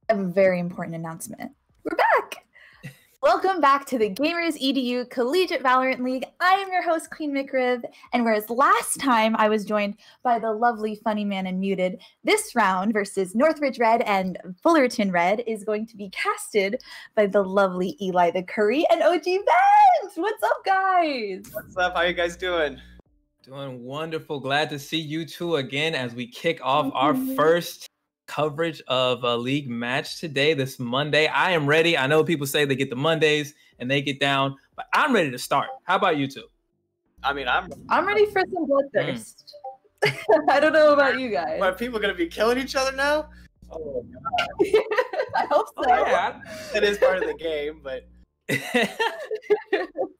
I have a very important announcement. We're back! Welcome back to the Gamers EDU Collegiate Valorant League. I am your host, Queen McRib, and whereas last time I was joined by the lovely Funny Man and Muted, this round versus Northridge Red and Fullerton Red is going to be casted by the lovely Eli the Curry and OG Vent! What's up, guys? What's up? How you guys doing? Doing wonderful. Glad to see you two again as we kick off our first coverage of a league match today, this Monday. I am ready. I know people say they get the Mondays and they get down, but I'm ready to start. How about you two? I mean, I'm ready for some bloodthirst. I don't know about you guys. Are people gonna be killing each other now? Oh God. I hope so. Oh, yeah. It is part of the game, but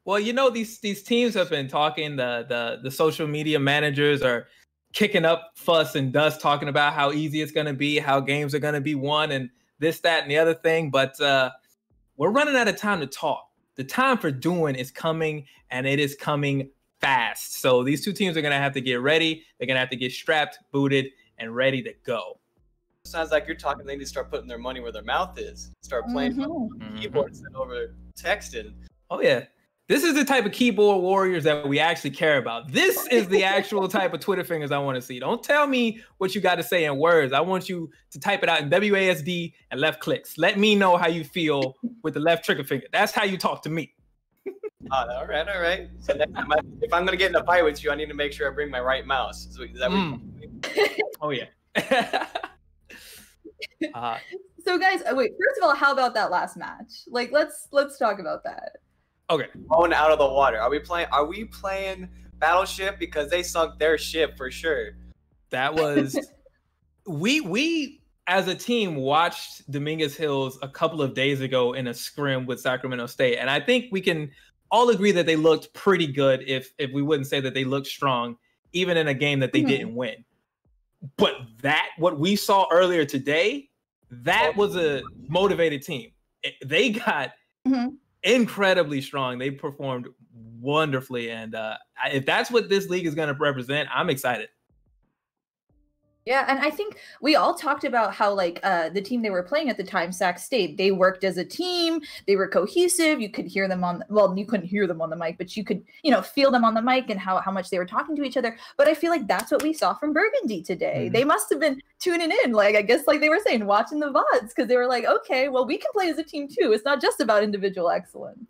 well, you know, these teams have been talking. The social media managers are kicking up fuss and dust, talking about how easy it's going to be, how games are going to be won, and this, that, and the other thing. But we're running out of time to talk. The time for doing is coming, and it is coming fast. So these two teams are going to have to get ready. They're going to have to get strapped, booted, and ready to go. Sounds like you're talking. They need to start putting their money where their mouth is. Start playing keyboard instead over texting. Oh yeah. This is the type of keyboard warriors that we actually care about. This is the actual type of Twitter fingers I want to see. Don't tell me what you got to say in words. I want you to type it out in WASD and left clicks. Let me know how you feel with the left trigger finger. That's how you talk to me. All right. So next time if I'm going to get in a fight with you, I need to make sure I bring my right mouse. Is that what Oh, yeah. So guys, wait, first of all, how about that last match? Like, let's talk about that. Okay. Blown out of the water. Are we playing Battleship? Because they sunk their ship for sure. That was we as a team watched Dominguez Hills a couple of days ago in a scrim with Sacramento State, and I think we can all agree that they looked pretty good if we wouldn't say that they looked strong even in a game that they didn't win. But what we saw earlier today, that was a motivated team. They got incredibly strong. They performed wonderfully, and if that's what this league is going to represent, I'm excited. Yeah, and I think we all talked about how, like, the team they were playing at the time, Sac State, they worked as a team. They were cohesive. You could hear them you couldn't hear them on the mic, but you could, feel them on the mic and how much they were talking to each other. But I feel like that's what we saw from Burgundy today. They must have been tuning in, like, I guess, like they were saying, watching the VODs, because they were like, okay, well, we can play as a team too. It's not just about individual excellence.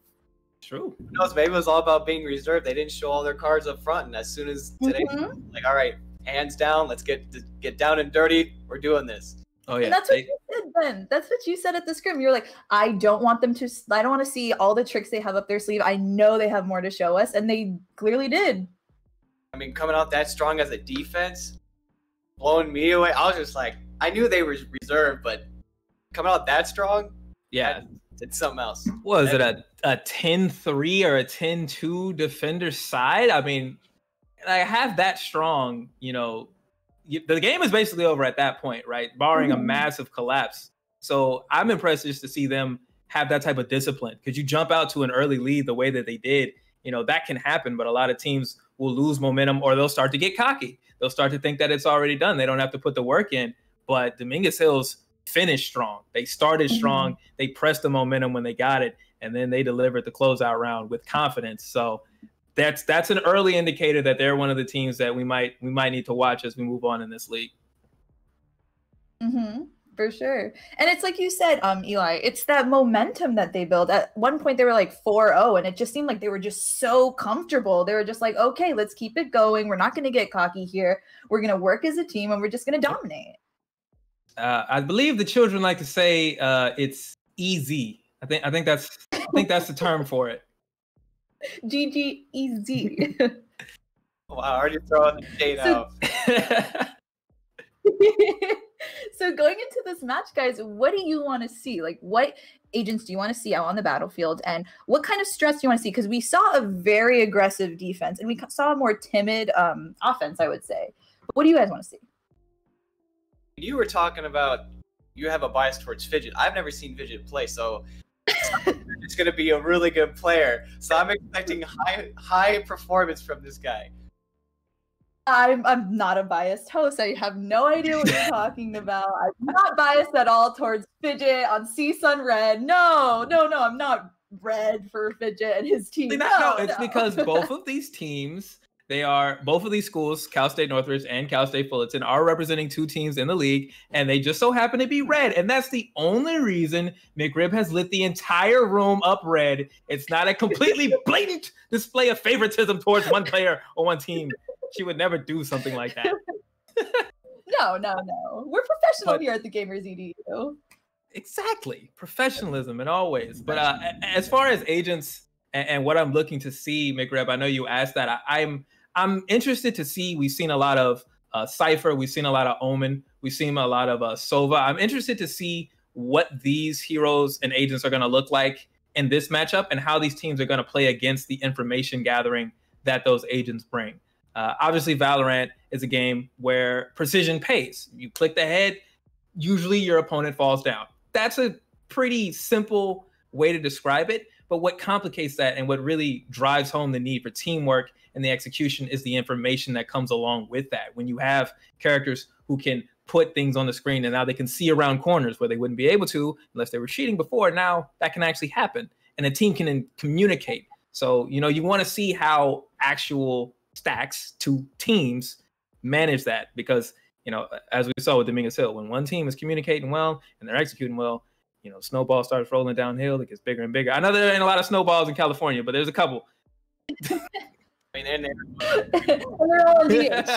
True. Who knows? Maybe it was all about being reserved. They didn't show all their cards up front, and as soon as today, like, all right, hands down, let's get down and dirty. We're doing this. Oh yeah, and that's what you said, Ben. That's what you said at the scrim. You're like, I don't want to see all the tricks they have up their sleeve. I know they have more to show us, and they clearly did. I mean, coming out that strong as a defense, blowing me away. I was just like, I knew they were reserved, but coming out that strong, yeah, it's something else. Was it a 10-3 or a 10-2 defender side? I mean, I have that strong, the game is basically over at that point, right? Barring a massive collapse. So I'm impressed just to see them have that type of discipline. Could you jump out to an early lead the way that they did? That can happen, but a lot of teams will lose momentum or they'll start to get cocky. They'll start to think that it's already done. They don't have to put the work in. But Dominguez Hills finished strong. They started strong. They pressed the momentum when they got it, and then they delivered the closeout round with confidence. So that's an early indicator that they're one of the teams that we might need to watch as we move on in this league. For sure. And it's like you said, Eli, it's that momentum that they build. At one point they were like 4-0, and it just seemed like they were just so comfortable. They were just like, okay, let's keep it going. We're not going to get cocky here. We're going to work as a team, and we're just going to dominate. I believe the children like to say it's easy. I think that's the term for it. GG-easy. Wow, I already throwing the shade out. So going into this match, guys, what do you want to see? Like, what agents do you want to see out on the battlefield? And what kind of stress do you want to see? Because we saw a very aggressive defense, and we saw a more timid offense, I would say. But what do you guys want to see? You were talking about you have a bias towards Fidget. I've never seen Fidget play, so it's going to be a really good player. So I'm expecting high performance from this guy. I'm not a biased host. I have no idea what you're talking about. I'm not biased at all towards Fidget on CSUN Red. No, I'm not red for Fidget and his team. No, it's because both of these teams, both of these schools, Cal State Northridge and Cal State Fullerton, are representing two teams in the league, and they just so happen to be red. And that's the only reason McRib has lit the entire room up red. It's not a completely blatant display of favoritism towards one player or one team. She would never do something like that. No. We're professional here at the Gamers EDU. Exactly. Professionalism in all ways. But as far as agents and what I'm looking to see, McRib, I know you asked that. I'm interested to see. We've seen a lot of Cypher. We've seen a lot of Omen. We've seen a lot of Sova. I'm interested to see what these heroes and agents are going to look like in this matchup and how these teams are going to play against the information gathering that those agents bring. Obviously, Valorant is a game where precision pays. You click the head, usually your opponent falls down. That's a pretty simple way to describe it. But what complicates that and what really drives home the need for teamwork and the execution is the information that comes along with that. When you have characters who can put things on the screen and now they can see around corners where they wouldn't be able to unless they were cheating before, now that can actually happen. And a team can communicate. So, you want to see how actual stacks to teams manage that because, as we saw with Dominguez Hill, when one team is communicating well and they're executing well, snowball starts rolling downhill. It gets bigger and bigger. I know there ain't a lot of snowballs in California, but there's a couple. I mean, and they're all DH.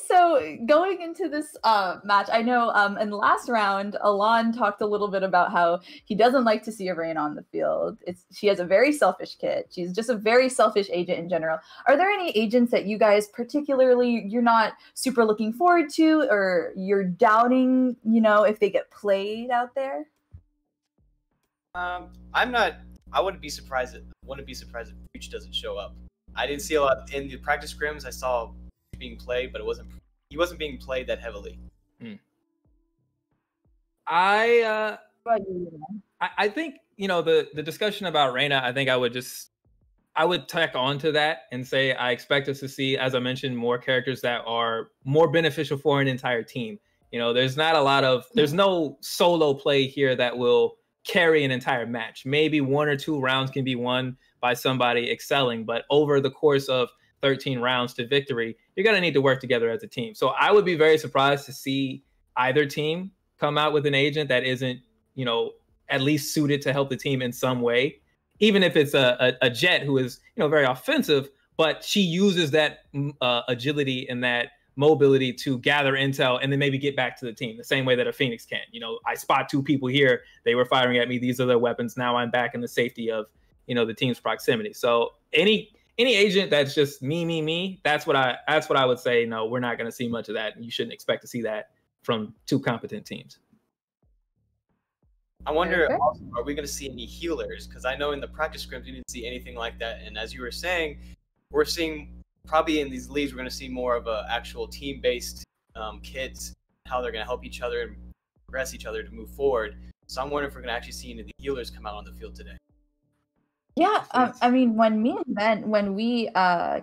So going into this match, I know in the last round, Alon talked a little bit about how he doesn't like to see a Rain on the field. She has a very selfish kit. She's just a very selfish agent in general. Are there any agents that you guys particularly you're not super looking forward to, or you're doubting, if they get played out there? I'm not. I wouldn't be surprised. If Breach doesn't show up. I didn't see a lot in the practice scrims. I saw being played, but he wasn't being played that heavily. I think the discussion about Reyna, I think I would tack on to that and say I expect us to see, as I mentioned, more characters that are more beneficial for an entire team. There's no solo play here that will carry an entire match. Maybe 1 or 2 rounds can be won by somebody excelling, but over the course of 13 rounds to victory, you're going to need to work together as a team. So I would be very surprised to see either team come out with an agent that isn't, at least suited to help the team in some way, even if it's a Jet who is, very offensive, but she uses that agility and that mobility to gather intel and then maybe get back to the team the same way that a Phoenix can. I spot 2 people here. They were firing at me. These are their weapons. Now I'm back in the safety of, the team's proximity. So any agent that's just me, that's what I would say. No, we're not going to see much of that. And you shouldn't expect to see that from 2 competent teams. I wonder, also, are we going to see any healers? Because I know in the practice scrims, we didn't see anything like that. And as you were saying, we're seeing probably in these leagues, we're going to see more of an actual team-based kits, how they're going to help each other and progress each other to move forward. So I'm wondering if we're going to actually see any of the healers come out on the field today. Yeah, I mean, when we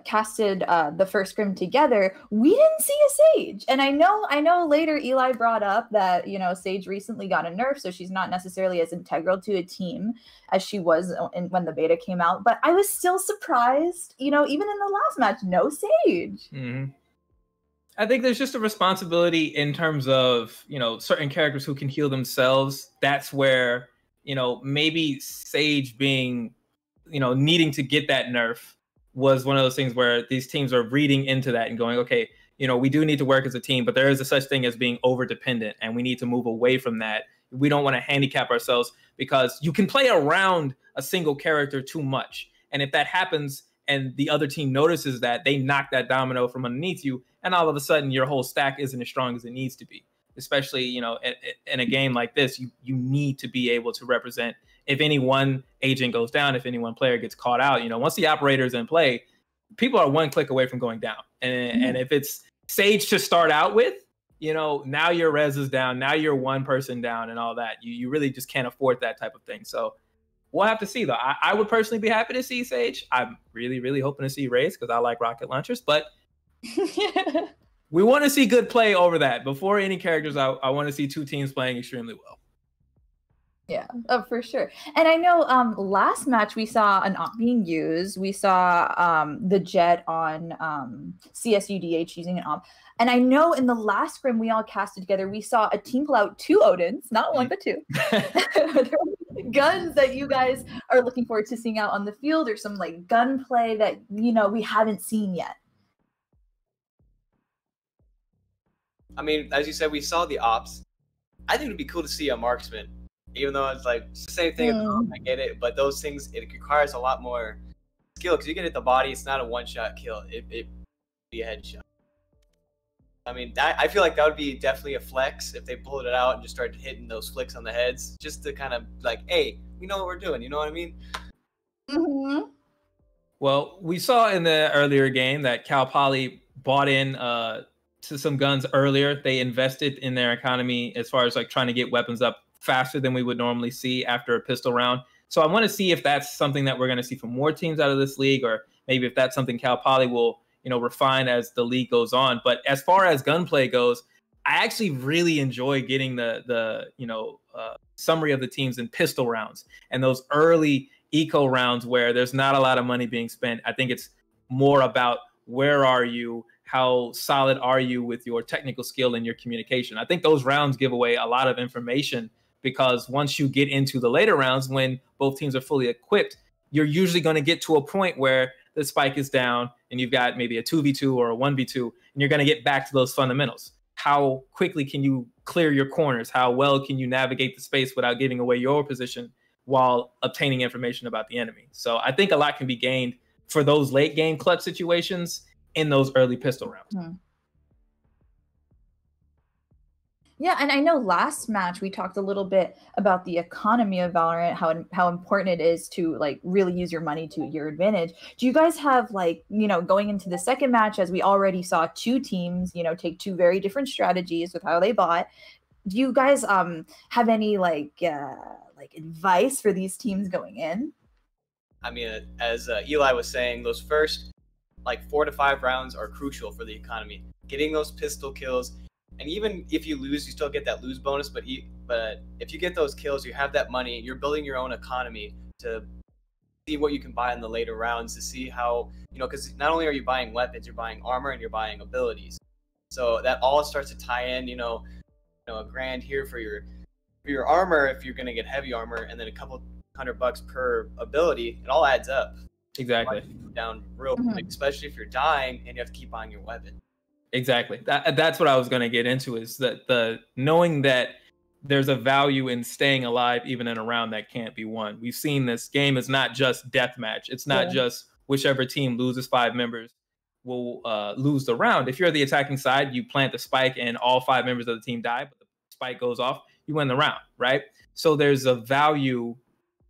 casted the first scrim together, we didn't see a Sage, and I know later Eli brought up that Sage recently got a nerf, so she's not necessarily as integral to a team as she was when the beta came out. But I was still surprised, even in the last match, no Sage. Mm-hmm. I think there's just a responsibility in terms of certain characters who can heal themselves. That's where maybe Sage being needing to get that nerf was one of those things where these teams are reading into that and going, okay, we do need to work as a team, but there is a such thing as being over dependent, and we need to move away from that. We don't want to handicap ourselves because you can play around a single character too much. And if that happens and the other team notices that, they knock that domino from underneath you, and all of a sudden your whole stack isn't as strong as it needs to be. Especially, in a game like this, you need to be able to represent. If any one agent goes down, if any one player gets caught out, once the operator's in play, people are 1 click away from going down. And if it's Sage to start out with, now your res is down, now you're 1 person down and all that. You really just can't afford that type of thing. So we'll have to see, though. I would personally be happy to see Sage. I'm really, really hoping to see Raze because I like rocket launchers. But we want to see good play over that. Before any characters, I want to see two teams playing extremely well. Yeah, oh, for sure. And I know last match we saw an op being used. We saw the Jet on CSUDH using an op. And I know in the last scrim we all casted together, we saw a team pull out 2 Odins, not 1, but 2. Guns that you guys are looking forward to seeing out on the field, or some like gunplay that, you know, we haven't seen yet. I mean, as you said, we saw the ops. I think it'd be cool to see a marksman. Even though it's like it's the same thing, I get it, but those things, it requires a lot more skill because you can hit the body. It's not a one-shot kill. It be a headshot. I mean, I feel like that would be definitely a flex if they pulled it out and just started hitting those flicks on the heads, just to kind of like, hey, we know what we're doing. You know what I mean? Mm-hmm. Well, we saw in the earlier game that Cal Poly bought in to some guns earlier. They invested in their economy as far as like trying to get weapons up faster than we would normally see after a pistol round. So I want to see if that's something that we're going to see from more teams out of this league, or maybe if that's something Cal Poly will, you know, refine as the league goes on. But as far as gunplay goes, I actually really enjoy getting the summary of the teams in pistol rounds and those early eco rounds where there's not a lot of money being spent. I think it's more about where are you, how solid are you with your technical skill and your communication. I think those rounds give away a lot of information, because once you get into the later rounds, when both teams are fully equipped, you're usually going to get to a point where the spike is down and you've got maybe a 2v2 or a 1v2, and you're going to get back to those fundamentals. How quickly can you clear your corners? How well can you navigate the space without giving away your position while obtaining information about the enemy? So I think a lot can be gained for those late game clutch situations in those early pistol rounds. Mm-hmm. Yeah, and I know last match we talked a little bit about the economy of Valorant, how important it is to like really use your money to your advantage. Do you guys have like, you know, going into the second match, as we already saw 2 teams, you know, take 2 very different strategies with how they bought? Do you guys have any like advice for these teams going in? I mean, as Eli was saying, those first like 4 to 5 rounds are crucial for the economy. Getting those pistol kills. And even if you lose, you still get that lose bonus. But if you get those kills, you have that money. You're building your own economy to see what you can buy in the later rounds, to see how, you know, because not only are you buying weapons, you're buying armor and you're buying abilities. So that all starts to tie in. You know, a grand here for your armor if you're going to get heavy armor, and then a couple $100 per ability. It all adds up. Exactly. Down real quick, especially if you're dying and you have to keep buying your weapon. Exactly. That's what I was going to get into, is that the knowing that there's a value in staying alive even in a round that can't be won. We've seen this game is not just deathmatch. It's not just whichever team loses 5 members will lose the round. If you're the attacking side, you plant the spike and all 5 members of the team die, but the spike goes off, you win the round, right? So there's a value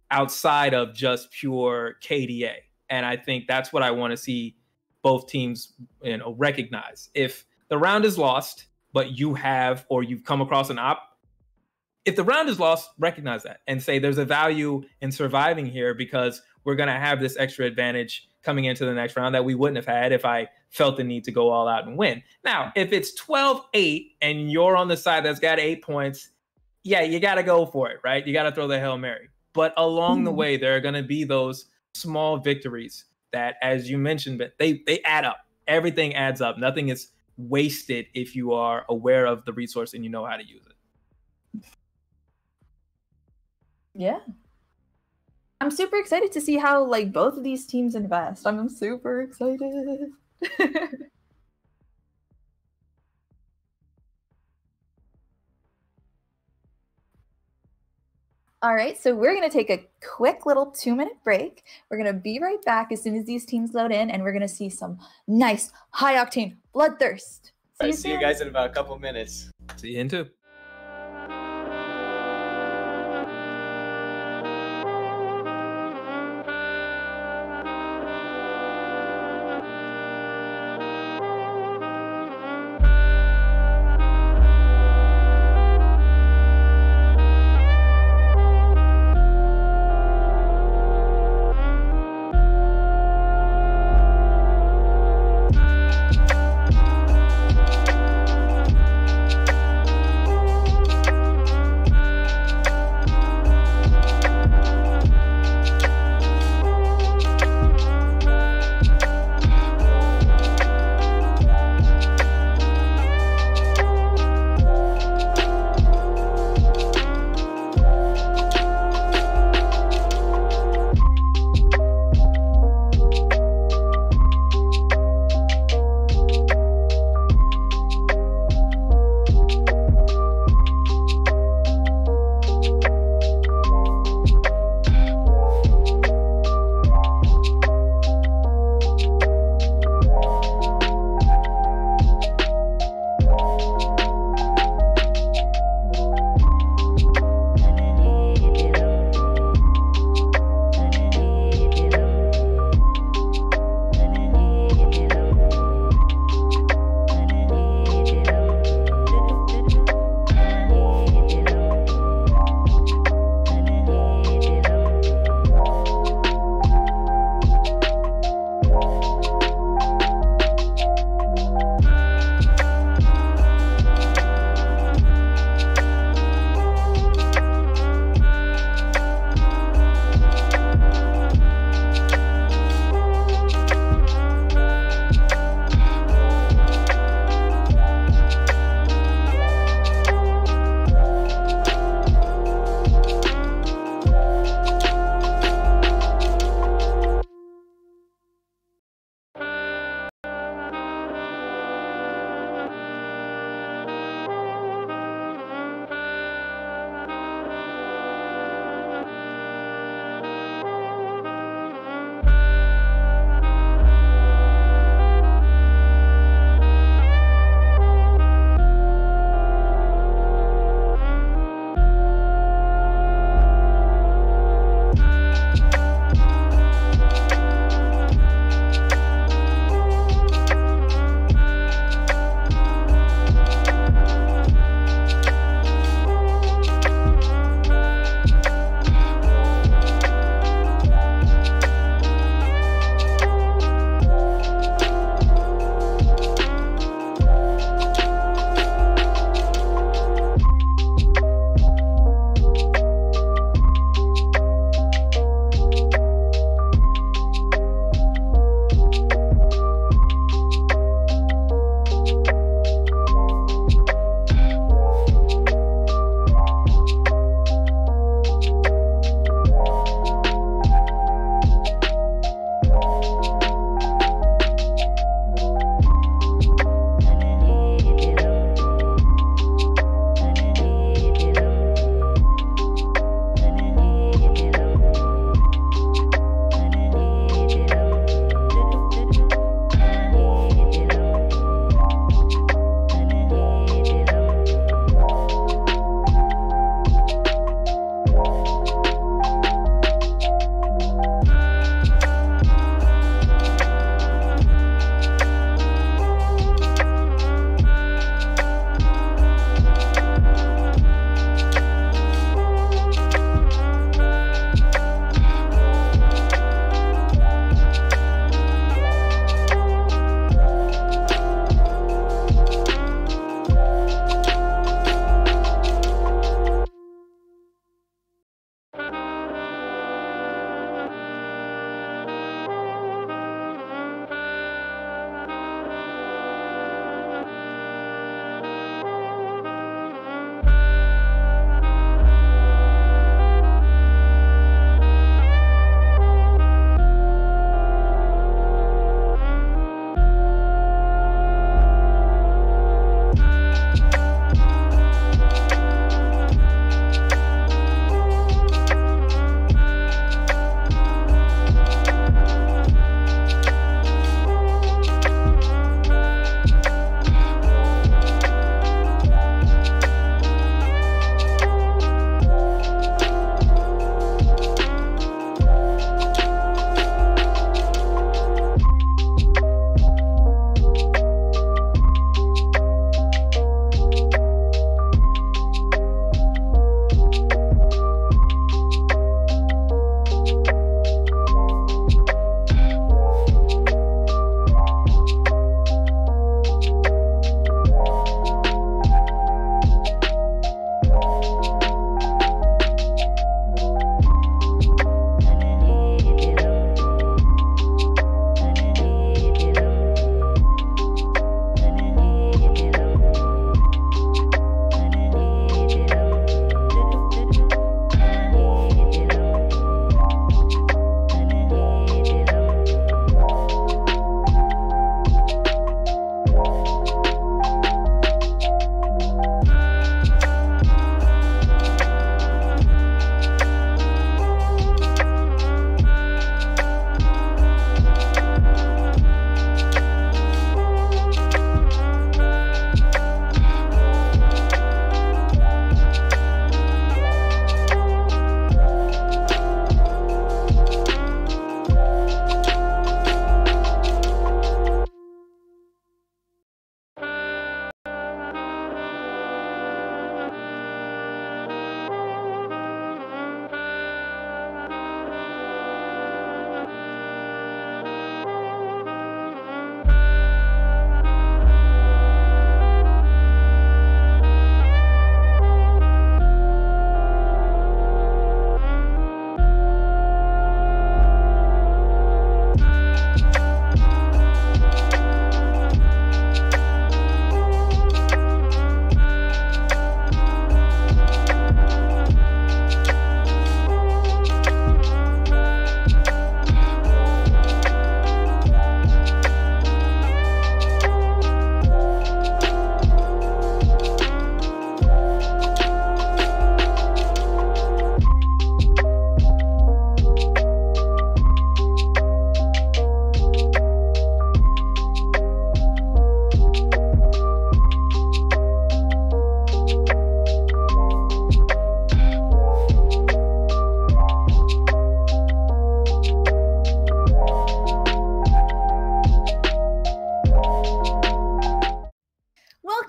outside of just pure KDA. And I think that's what I want to see both teams, you know, recognize. If the round is lost, but you have, or you've come across an op, if the round is lost, recognize that and say there's a value in surviving here, because we're going to have this extra advantage coming into the next round that we wouldn't have had if I felt the need to go all out and win. Now, if it's 12-8 and you're on the side that's got 8 points, yeah, you got to go for it, right? You got to throw the Hail Mary. But along the way, there are going to be those small victories that, as you mentioned, but they add up. Everything adds up. Nothing is wasted if you are aware of the resource and you know how to use it. Yeah. I'm super excited to see how like both of these teams invest. I'm super excited. All right, so we're going to take a quick little 2-minute break. We're going to be right back as soon as these teams load in, and we're going to see some nice high-octane bloodthirst. See you guys in about a couple minutes. See you in 2.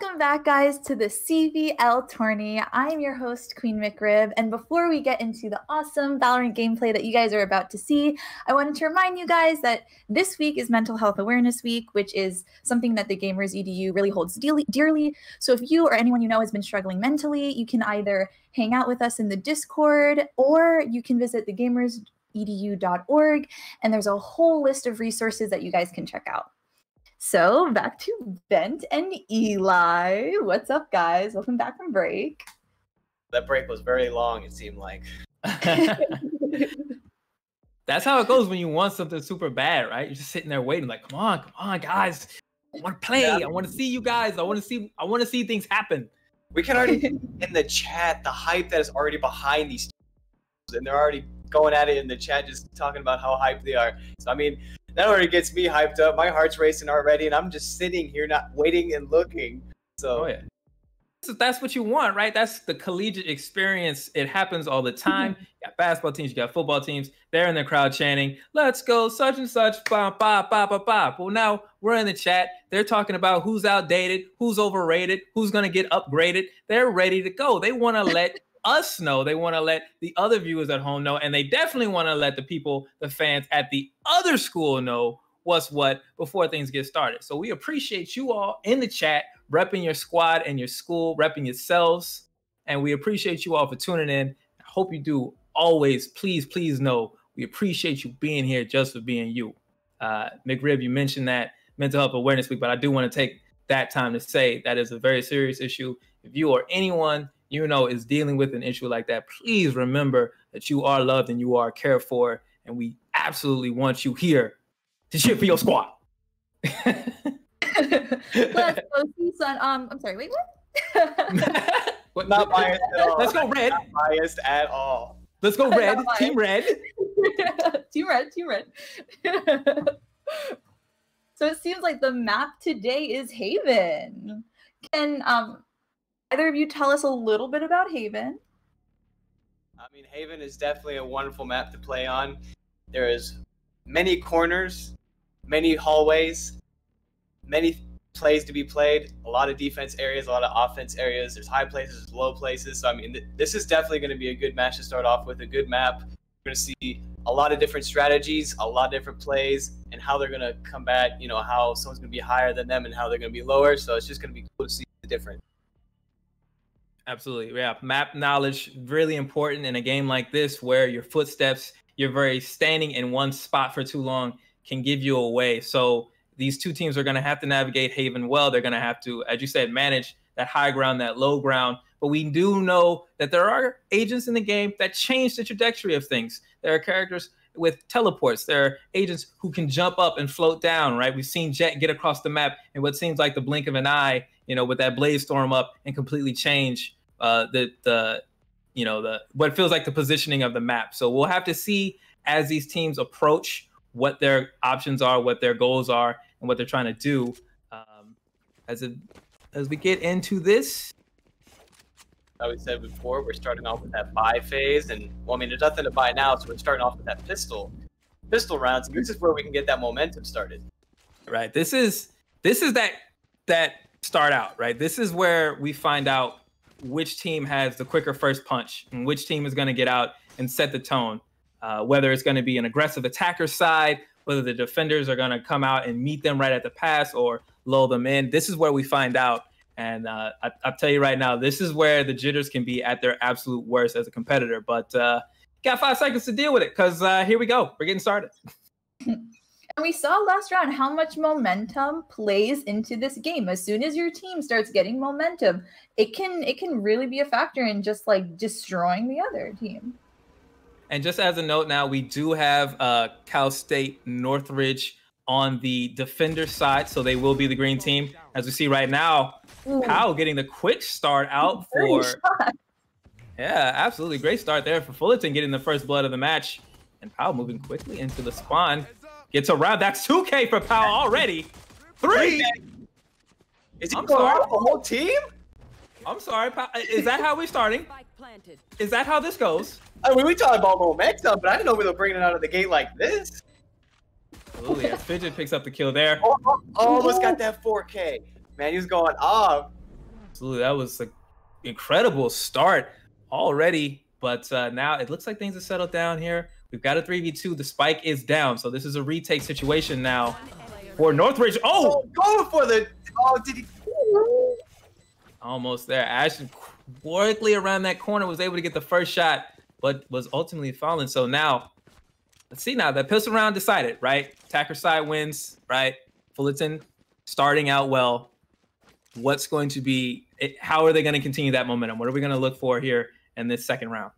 Welcome back, guys, to the CVL tourney. I'm your host, Queen McRib, and before we get into the awesome Valorant gameplay that you guys are about to see, I wanted to remind you guys that this week is Mental Health Awareness Week, which is something that the Gamers EDU really holds dearly. So if you or anyone you know has been struggling mentally, you can either hang out with us in the Discord, or you can visit thegamersedu.org, and there's a whole list of resources that you guys can check out. So back to Bent and Eli. What's up, guys? Welcome back from break. That break was very long, it seemed like. That's how it goes when you want something super bad, right? You're just sitting there waiting, like, come on, guys. I want to play. Yeah. I want to see you guys. I want to see things happen. We can already in the chat the hype that is already behind these teams, and they're already going at it in the chat, just talking about how hyped they are. So I mean, that already gets me hyped up. My heart's racing already, and I'm just sitting here not waiting and looking. So yeah. So that's what you want, right? That's the collegiate experience. It happens all the time. You got basketball teams, you got football teams. They're in the crowd chanting, "Let's go, such and such, ba ba ba ba ba." Well, now we're in the chat. They're talking about who's outdated, who's overrated, who's gonna get upgraded. They're ready to go. They want to let us know. They want to let the other viewers at home know, and they definitely want to let the people, the fans at the other school know what's what before things get started. So we appreciate you all in the chat, repping your squad and your school, repping yourselves, and we appreciate you all for tuning in. I hope you do always. Please know we appreciate you being here just for being you. McRib, you mentioned that Mental Health Awareness Week, but I do want to take that time to say that is a very serious issue. If you or anyone you know is dealing with an issue like that, please remember that you are loved and you are cared for, and we absolutely want you here to cheer for your squad. Let's go, CSUN. I'm sorry, wait, what? Not biased at all. Let's go red. Not biased at all. Let's go red. Team red. Team red. So it seems like the map today is Haven. Can either of you tell us a little bit about Haven? I mean, Haven is definitely a wonderful map to play on. There is many corners, many hallways, many plays to be played, a lot of defense areas, a lot of offense areas. There's high places, there's low places. So, I mean, this is definitely going to be a good match to start off with, a good map. We're going to see a lot of different strategies, a lot of different plays, and how they're going to combat, you know, how someone's going to be higher than them and how they're going to be lower. So it's just going to be cool to see the difference. Absolutely. Yeah. Map knowledge, really important in a game like this where your footsteps, you're very standing in one spot for too long can give you away. So these two teams are going to have to navigate Haven well. They're going to have to, as you said, manage that high ground, that low ground. But we do know that there are agents in the game that change the trajectory of things. There are characters with teleports. There are agents who can jump up and float down, right? We've seen Jet get across the map in what seems like the blink of an eye, you know, with that blaze storm up and completely change what feels like the positioning of the map. So we'll have to see as these teams approach what their options are, what their goals are, and what they're trying to do. As we get into this, Like we said before, we're starting off with that buy phase, and well, I mean, there's nothing to buy now, so we're starting off with that pistol rounds. And this is where we can get that momentum started. Right. This is that start out, right? This is where we find out which team has the quicker first punch and which team is going to get out and set the tone. Whether it's going to be an aggressive attacker side, whether the defenders are going to come out and meet them right at the pass or lull them in. This is where we find out. And I'll tell you right now, this is where the jitters can be at their absolute worst as a competitor. But got 5 seconds to deal with it because here we go. We're getting started. And we saw last round how much momentum plays into this game. As soon as your team starts getting momentum, it can really be a factor in just like destroying the other team. And just as a note now, we do have Cal State Northridge on the defender side, so they will be the green team. As we see right now, Powell getting the quick start out for... Yeah, absolutely. Great start there for Fullerton, getting the first blood of the match. And Powell moving quickly into the spawn. Gets around. That's 2K for Powell already. 3! Is he going off the whole team? I'm sorry, Powell. Is that how we're starting? Is that how this goes? I mean, we talked about momentum, but I didn't know we were bringing it out of the gate like this. Absolutely. As Fidget picks up the kill there. Almost got that 4K. Man, he was going off. Absolutely, that was an incredible start already. But now it looks like things have settled down here. We've got a 3v2. The spike is down, so this is a retake situation now for Northridge. Oh, going for the. Oh, did he? Almost there. Ashton quickly around that corner was able to get the first shot, but was ultimately falling. So now, let's see now. That pistol round decided, right? Attacker side wins, right? Fullerton starting out well. What's going to be, how are they going to continue that momentum? What are we going to look for here in this second round?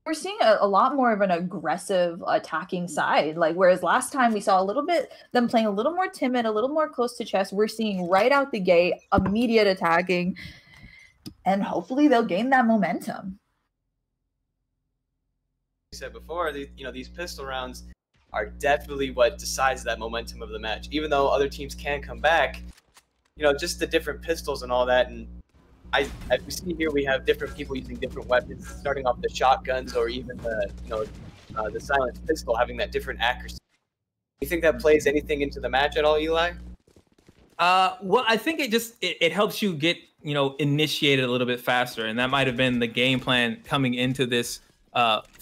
We're seeing a lot more of an aggressive attacking side. Like, whereas last time we saw a little bit them playing a little more timid, a little more close to chest, we're seeing right out the gate, immediate attacking, and hopefully they'll gain that momentum. You said before, these pistol rounds are definitely what decides that momentum of the match. Even though other teams can come back, just the different pistols and all that. And as we see here, we have different people using different weapons, starting off the shotguns or even the silenced pistol having that different accuracy. Do you think that plays anything into the match at all, Eli? Well, I think it helps you get initiated a little bit faster, and that might have been the game plan coming into this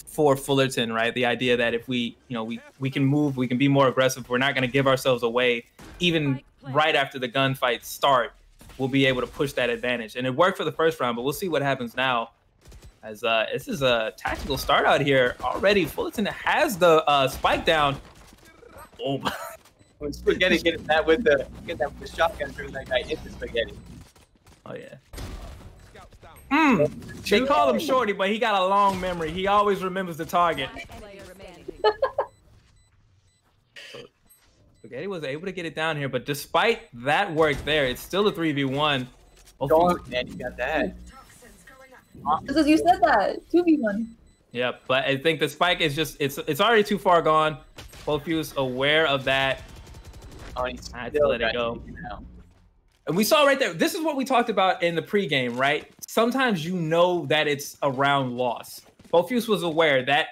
for Fullerton, right? The idea that if we can move, we can be more aggressive. We're not going to give ourselves away, even right after the gunfight start. We'll be able to push that advantage. And it worked for the first round, but we'll see what happens now. As this is a tactical start out here already. Fullerton has the spike down. Oh, when Spaghetti get that with the shotgun, turns that guy into Spaghetti. Oh yeah. They call him Shorty, but he got a long memory. He always remembers the target. Spaghetti was able to get it down here, but despite that work there, it's still a 3v1. Man, you got that. Because you said that, 2v1. Yeah, but I think the spike is just, it's already too far gone. Both of you aware of that. Oh, I had to let it go. And we saw right there, this is what we talked about in the pregame, right? Sometimes that it's a round loss. Bothfuse was aware that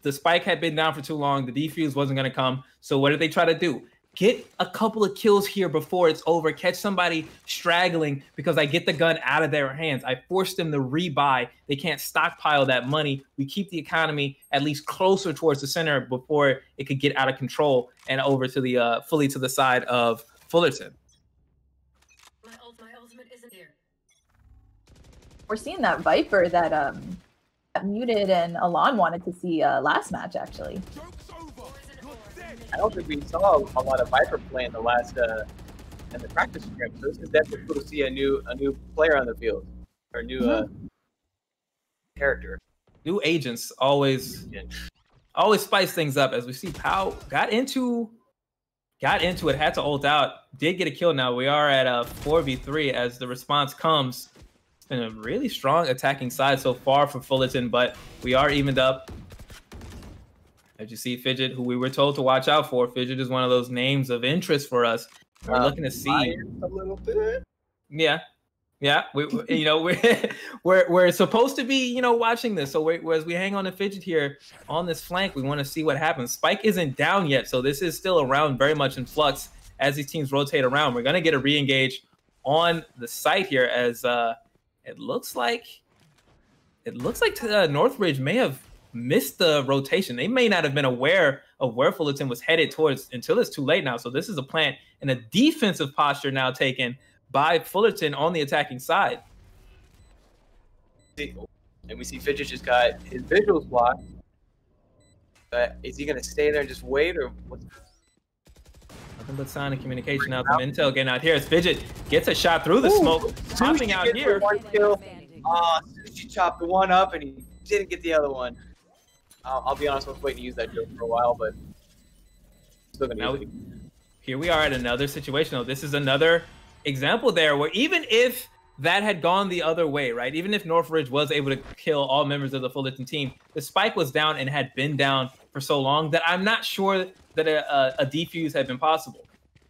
the spike had been down for too long. The defuse wasn't going to come. So what did they try to do? Get a couple of kills here before it's over. Catch somebody straggling because I get the gun out of their hands. I force them to rebuy. They can't stockpile that money. We keep the economy at least closer towards the center before it could get out of control and over to the fully to the side of Fullerton. My ultimate isn't here. We're seeing that Viper that Muted and Alon wanted to see last match, actually. I don't think we saw a lot of Viper play in the last in the practice script. So this is definitely cool to see a new player on the field, or a new character. New agents always spice things up. As we see, Pau got into it, had to ult out, did get a kill. Now we are at a 4v3 as the response comes. It's been a really strong attacking side so far for Fullerton, but we are evened up. As you see, Fidget, who we were told to watch out for. Fidget is one of those names of interest for us. We're looking to see a little bit. Yeah. We're supposed to be watching this. So as we hang on to Fidget here on this flank, we want to see what happens. Spike isn't down yet, so this is still around, very much in flux as these teams rotate around. We're gonna get a re-engage on the site here as it looks like Northridge may have missed the rotation. They may not have been aware of where Fullerton was headed towards until it's too late now. So this is a plant and a defensive posture now taken by Fullerton on the attacking side. And we see Fidget just got his visuals blocked. But is he going to stay there and just wait, or what's... Nothing but sign of communication out from Intel getting out here. As Fidget gets a shot through the smoke, popping out here. One kill. Sushi chopped the one up and he didn't get the other one. I'll be honest, I was waiting to use that joke for a while, but still gonna use it. Here we are at another situation. Though. This is another example there where even if that had gone the other way, right? Even if Northridge was able to kill all members of the Fullerton team, the spike was down and had been down for so long that I'm not sure that a defuse had been possible.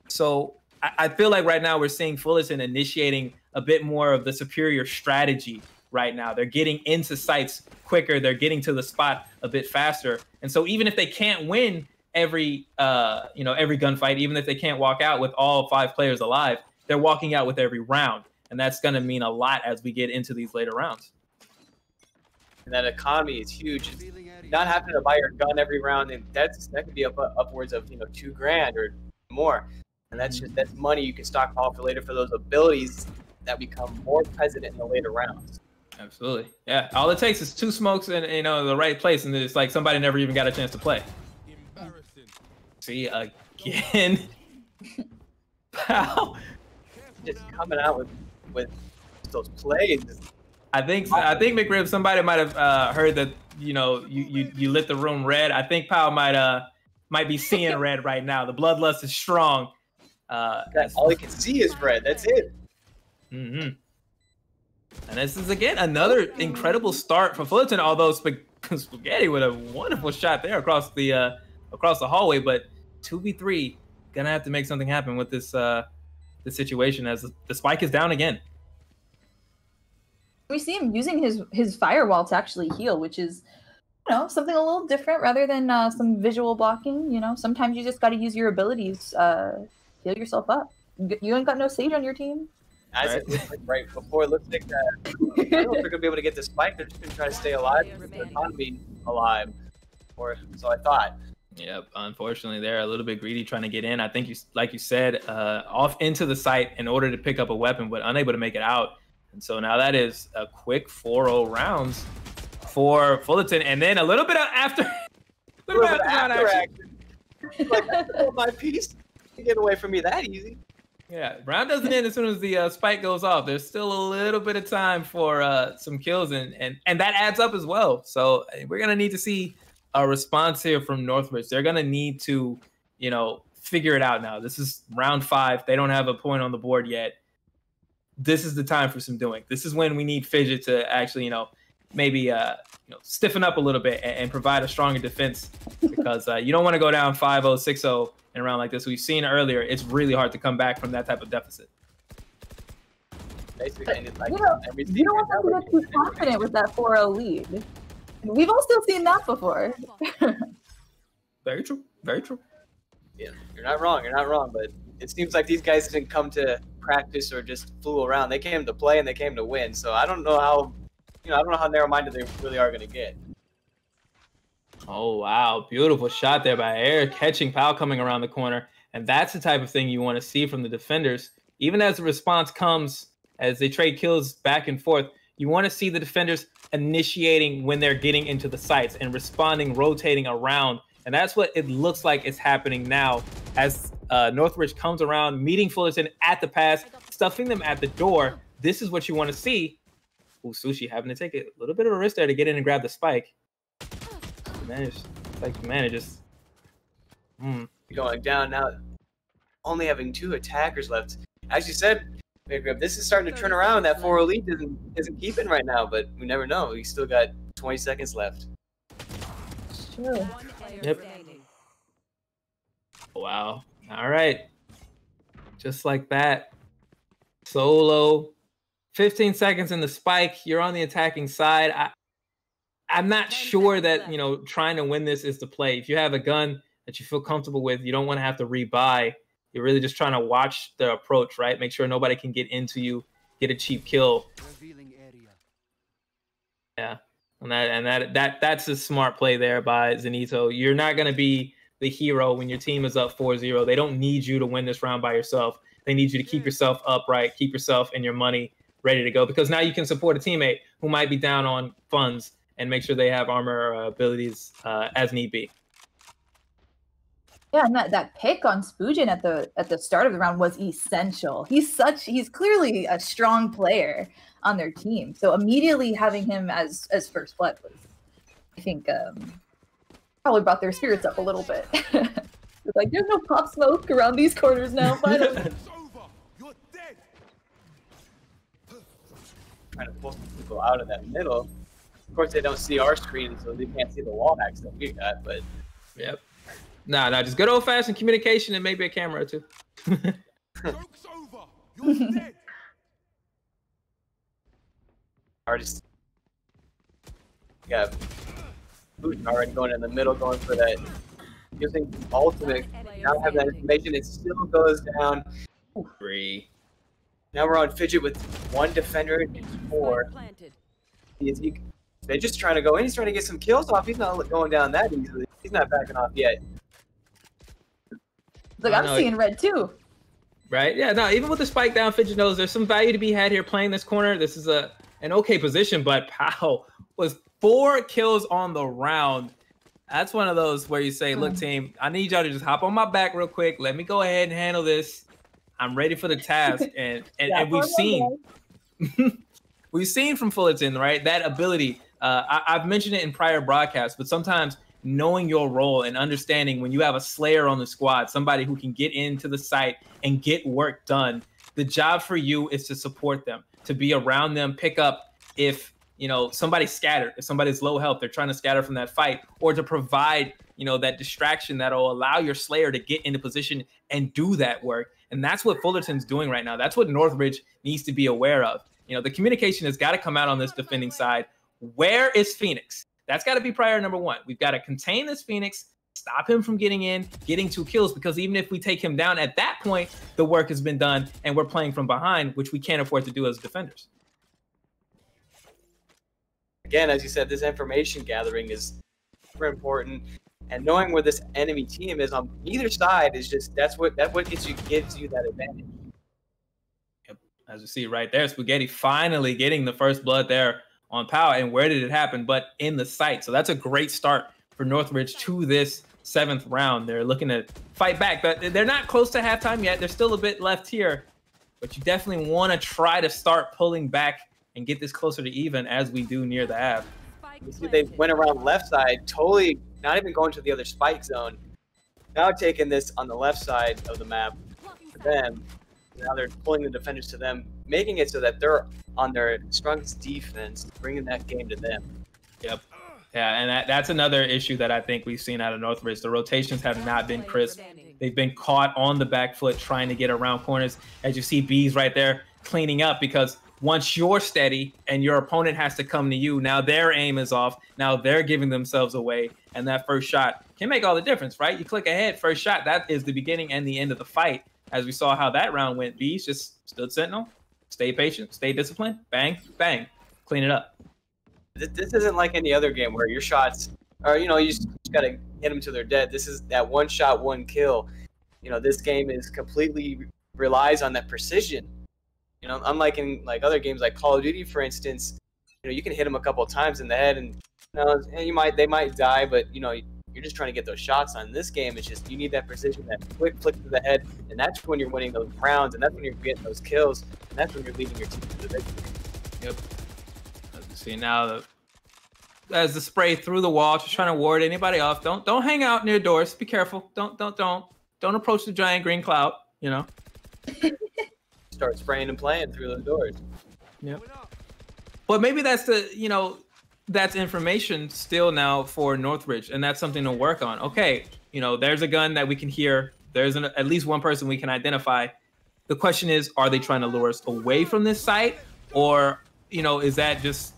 So I feel like right now we're seeing Fullerton initiating a bit more of the superior strategy right now. They're getting into sites quicker. They're getting to the spot a bit faster. And so even if they can't win every gunfight, even if they can't walk out with all 5 players alive, they're walking out with every round. And that's going to mean a lot as we get into these later rounds. And that economy is huge. Not having to buy your gun every round, and that could be upwards of $2,000 or more. And that's money you can stockpile for later for those abilities that become more present in the later rounds. Absolutely. Yeah. All it takes is 2 smokes in the right place, and it's like somebody never even got a chance to play. See again. Wow. Just coming out with those plays. I think McRib, somebody might have heard that you lit the room red. I think Powell might be seeing red right now. The bloodlust is strong. All he can see is red. That's it. Mm-hmm. And this is again another incredible start for Fullerton. Although Spaghetti with a wonderful shot there across the hallway, but 2v3 gonna have to make something happen with this situation as the spike is down again. We see him using his firewall to actually heal, which is something a little different rather than some visual blocking. Sometimes you just got to use your abilities, heal yourself up. You ain't got no Sage on your team. As it looks like right before, it looks like I don't know if they're gonna be able to get the spike. They're just gonna try to stay alive, keep the economy alive. Or so I thought. Yep. Unfortunately, they're a little bit greedy trying to get in. I think like you said, off into the site in order to pick up a weapon, but unable to make it out. And so now that is a quick 4-0 rounds for Fullerton, and then a little bit of after action. Like, that's my piece. You get away from me that easy. Yeah, round doesn't end as soon as the spike goes off. There's still a little bit of time for some kills, and that adds up as well. So we're gonna need to see a response here from Northridge. They're gonna need to, figure it out now. This is round 5. They don't have a point on the board yet. This is the time for some doing. This is when we need Fidget to actually, maybe stiffen up a little bit and provide a stronger defense, because you don't want to go down 5-0, 6-0 in a round like this. We've seen earlier, it's really hard to come back from that type of deficit. Basically, you don't want to get too confident with that 4-0 lead. We've all still seen that before. Very true. Very true. Yeah, you're not wrong, but it seems like these guys didn't come to practice or just fool around. They came to play and they came to win. So I don't know how, how narrow-minded they really are going to get. Oh, wow. Beautiful shot there by Air, catching Powell coming around the corner. And that's the type of thing you want to see from the defenders. Even as the response comes, as they trade kills back and forth, you want to see the defenders initiating when they're getting into the sites and responding, rotating around. And that's what it looks like is happening now as Northridge comes around, meeting Fullerton at the pass, stuffing them at the door. This is what you want to see. Ooh, Sushi having to take a little bit of a risk there to get in and grab the spike. Manages. Going down now, only having 2 attackers left. As you said, Big Rip, this is starting to turn around. That 4-0 lead isn't keeping right now, but we never know. We still got 20 seconds left. Sure. Yep. Wow. All right. Just like that. Solo. 15 seconds in the spike. You're on the attacking side. I'm not sure that, trying to win this is the play. If you have a gun that you feel comfortable with, you don't want to have to rebuy. You're really just trying to watch the approach, right? Make sure nobody can get into you, get a cheap kill. Yeah. And that's a smart play there by Zenito. You're not going to be the hero when your team is up 4-0. They don't need you to win this round by yourself. They need you to keep yourself upright, keep yourself and your money ready to go, because now you can support a teammate who might be down on funds and make sure they have armor abilities as need be. Yeah, and that pick on Spujin at the start of the round was essential. He's clearly a strong player on their team. So immediately having him as first blood was, I think, probably brought their spirits up a little bit. It's like, there's no pop smoke around these corners now, finally. Trying to pull some people out of that middle. Of course, they don't see our screen, so they can't see the wall hacks that we got, but... Yep. Nah, just good old-fashioned communication and maybe a camera or two. Joke's over. You're dead. Artist. Yeah. Putin already going in the middle, going for that. Using ultimate. Now have that information, it still goes down. 3. Now we're on Fidget with one defender and 4. They're just trying to go in. He's trying to get some kills off. He's not going down that easily. He's not backing off yet. Look, I'm seeing red too. Right? Yeah, no, even with the spike down, Fidget knows there's some value to be had here playing this corner. This is an okay position, but Powell was 4 kills on the round. That's one of those where you say, look, team, I need y'all to just hop on my back real quick. Let me go ahead and handle this. I'm ready for the task. And we've seen we've seen from Fullerton, right, that ability. I've mentioned it in prior broadcasts, but sometimes knowing your role and understanding when you have a Slayer on the squad, somebody who can get into the site and get work done, the job for you is to support them, to be around them, pick up if somebody's scattered, if somebody's low health, they're trying to scatter from that fight, or to provide that distraction that'll allow your Slayer to get into position and do that work. And that's what Fullerton's doing right now. That's what Northridge needs to be aware of. The communication has got to come out on this defending side. Where is Phoenix? That's got to be priority number 1. We've got to contain this Phoenix, stop him from getting in, getting 2 kills, because even if we take him down at that point, the work has been done and we're playing from behind, which we can't afford to do as defenders. Again, as you said, this information gathering is super important, and knowing where this enemy team is on either side is just that's what gives you that advantage. Yep. As you see right there, Spaghetti finally getting the first blood there on Powell. And where did it happen? But in the site. So that's a great start for Northridge to this 7th round. They're looking to fight back, but they're not close to halftime yet. There's still a bit left here, but you definitely want to try to start pulling back and get this closer to even as we do near the half. You see they went around left side, totally not even going to the other spike zone. Now taking this on the left side of the map for them. Now they're pulling the defenders to them, making it so that they're on their strongest defense, bringing that game to them. Yep. Yeah, and that's another issue that I think we've seen out of Northridge. The rotations have not been crisp. They've been caught on the back foot trying to get around corners. As you see Bees right there cleaning up, because once you're steady and your opponent has to come to you, now their aim is off. Now they're giving themselves away. And that first shot can make all the difference, right? You click ahead, first shot, that is the beginning and the end of the fight. As we saw how that round went, Bees just stood sentinel, stay patient, stay disciplined, bang, bang, clean it up. This isn't like any other game where your shots are, you just got to hit them till they're dead. This is that one shot, one kill. This game is completely relies on that precision. Unlike in other games like Call of Duty, for instance, you can hit them a couple of times in the head and they might die, but you're just trying to get those shots on. This game, it's just you need that precision, that quick flick to the head, and that's when you're winning those rounds, and that's when you're getting those kills, and that's when you're leading your team to the victory. Yep. As you see now, as the spray through the wall, just trying to ward anybody off. Don't hang out near doors. Be careful. Don't approach the giant green cloud. Start spraying and playing through those doors. Yep. But maybe that's that's information still now for Northridge, and that's something to work on. Okay, there's a gun that we can hear. There's at least one person we can identify. The question is, are they trying to lure us away from this site, or is that just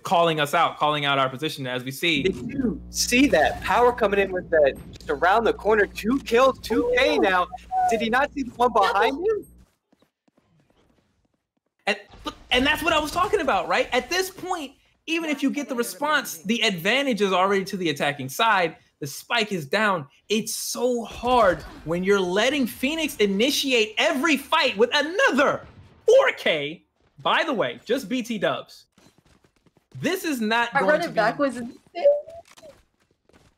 calling us out, calling out our position? As we see, did you see that power coming in with that just around the corner? 2 kills, 2K now. Did he not see the one behind him? And that's what I was talking about, right? At this point, even if you get the response, the advantage is already to the attacking side. The spike is down. It's so hard when you're letting Phoenix initiate every fight with another 4K. By the way, just BT dubs. This is not going to be... back was insane.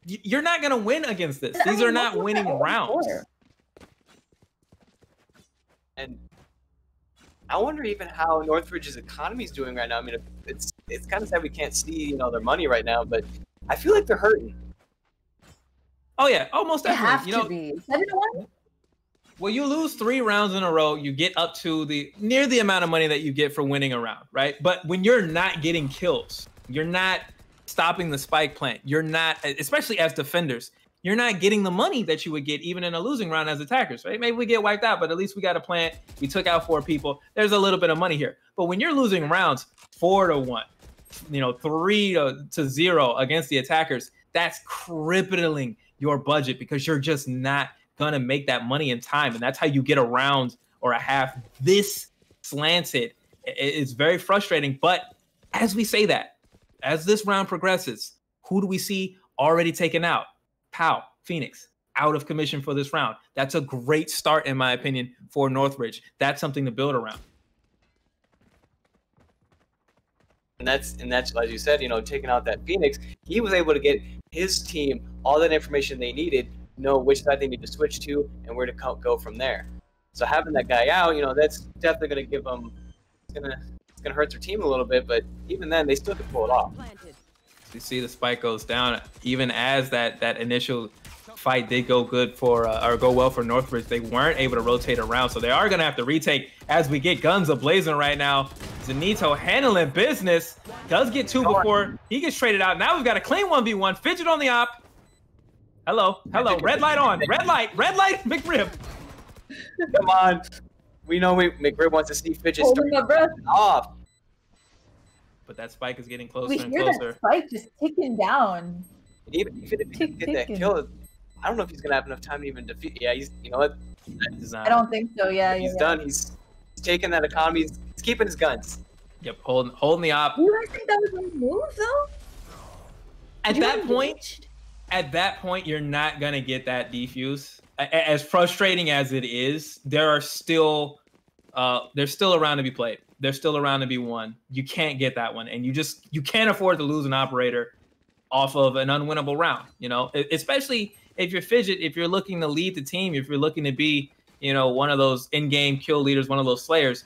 You're not going to win against this. These are not winning rounds. And I wonder even how Northridge's economy is doing right now. I mean, it's kind of sad we can't see their money right now, but I feel like they're hurting. Oh yeah, almost definitely. They have to be. 7-1? Well, you lose 3 rounds in a row, you get up to near the amount of money that you get for winning a round, right? But when you're not getting kills, you're not stopping the spike plant, you're not, especially as defenders, you're not getting the money that you would get even in a losing round as attackers, right? Maybe we get wiped out, but at least we got a plant. We took out 4 people. There's a little bit of money here. But when you're losing rounds 4-1, 3-0 against the attackers, that's crippling your budget because you're just not gonna make that money in time. And that's how you get a round or a half this slanted. It's very frustrating. But as we say that, as this round progresses, who do we see already taken out? POW, Phoenix, out of commission for this round. That's a great start, in my opinion, for Northridge. That's something to build around. And that's as you said, taking out that Phoenix, he was able to get his team all that information they needed, know which side they need to switch to and where to go from there. So having that guy out, that's definitely going to give them, it's going to hurt their team a little bit, but even then they still can pull it off. You see the spike goes down, even as that initial fight did go good for or go well for Northridge. They weren't able to rotate around, so they are going to have to retake as we get guns a-blazing right now. Zanito handling business, does get 2 before he gets traded out. Now we've got a clean 1v1. Fidget on the op. Hello, red light on, red light, McRib. Come on, we know McRib wants to see Fidget start off. But that spike is getting closer we and hear closer. That spike just ticking down. Even if he can get that kill, I don't know if he's gonna have enough time to even defeat. Yeah, you know what? I don't think so. Yeah, he's done. He's taking that economy. He's keeping his guns. Yep, holding the op. You guys think that was a move though? At that point, you're not gonna get that defuse. As frustrating as it is, there's still a round to be played. There's still a round to be won. You can't get that one, and you can't afford to lose an operator off of an unwinnable round. Especially if you're Fidget, if you're looking to lead the team, if you're looking to be, one of those in-game kill leaders, one of those slayers,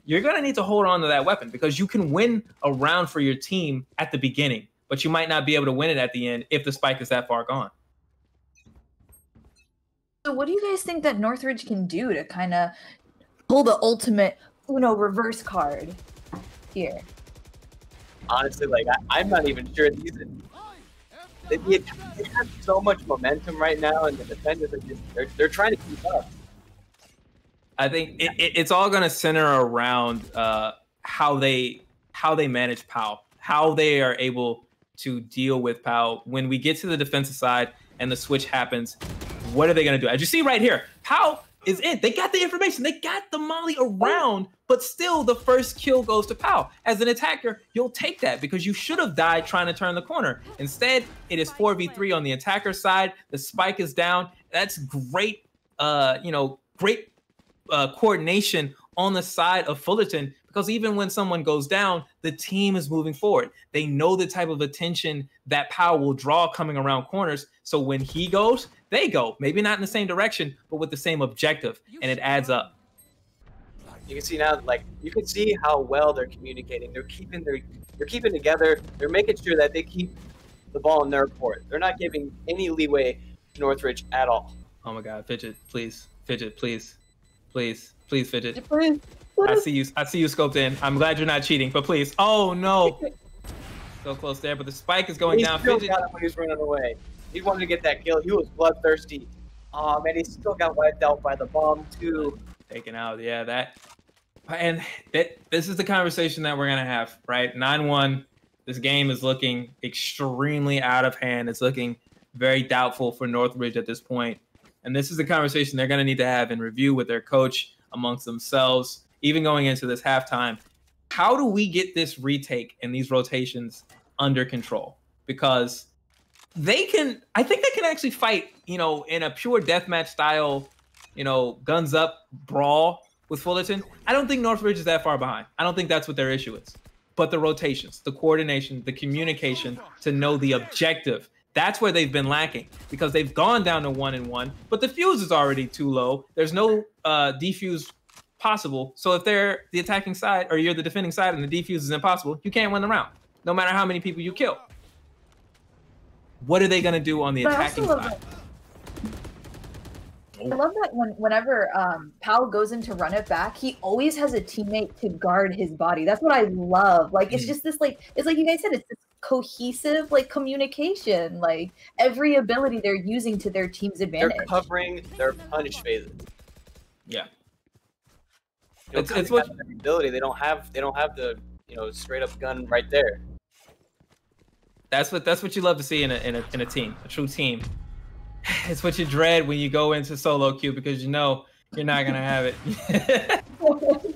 you're gonna need to hold on to that weapon because you can win a round for your team at the beginning, but you might not be able to win it at the end if the spike is that far gone. So what do you guys think that Northridge can do to kind of pull the ultimate reverse card here? Honestly, I'm not even sure they have so much momentum right now, and the defenders are they're trying to keep up. I think it's all going to center around how they manage POW, how they are able to deal with POW when we get to the defensive side and the switch happens. What are they going to do? As you see right here, POW is in. They got the information. They got the molly around, but still the first kill goes to POW. As an attacker, you'll take that because you should have died trying to turn the corner. Instead, it is 4v3 on the attacker side. The spike is down. That's great, great coordination on the side of Fullerton, because even when someone goes down, the team is moving forward. They know the type of attention that POW will draw coming around corners. So when he goes, they go. Maybe not in the same direction, but with the same objective, and it adds up. You can see now, you can see how well they're communicating. They're keeping together. They're making sure that they keep the ball in their court. They're not giving any leeway to Northridge at all. Oh my God, Fidget, please, Fidget, please, Fidget. Please. I see you scoped in. I'm glad you're not cheating, but please. Oh no. So close there, but the spike is going down. He still got him when he was running away. He wanted to get that kill. He was bloodthirsty. Oh man, he still got wiped out by the bomb too. Taken out, yeah, this is the conversation that we're gonna have, right? 9-1. This game is looking extremely out of hand. It's looking very doubtful for Northridge at this point. And this is the conversation they're gonna need to have in review with their coach, amongst themselves, even going into this halftime. How do we get this retake and these rotations under control? Because I think they can actually fight, in a pure deathmatch style, guns up brawl with Fullerton. I don't think Northridge is that far behind. I don't think that's what their issue is. But the rotations, the coordination, the communication to know the objective, that's where they've been lacking, because they've gone down to 1-1, but the fuse is already too low. There's no defuse possible. So if they're the attacking side or you're the defending side and the defuse is impossible, you can't win the round, no matter how many people you kill. What are they going to do on the attacking side? I love that whenever POW goes in to run it back, he always has a teammate to guard his body. That's what I love. It's just this, it's like you guys said, it's this cohesive, communication. Every ability they're using to their team's advantage. They're covering their punish phases. Yeah. It's what ability. They don't have the straight up gun right there. That's what you love to see in a team, a true team. It's what you dread when you go into solo queue, because you're not gonna have it.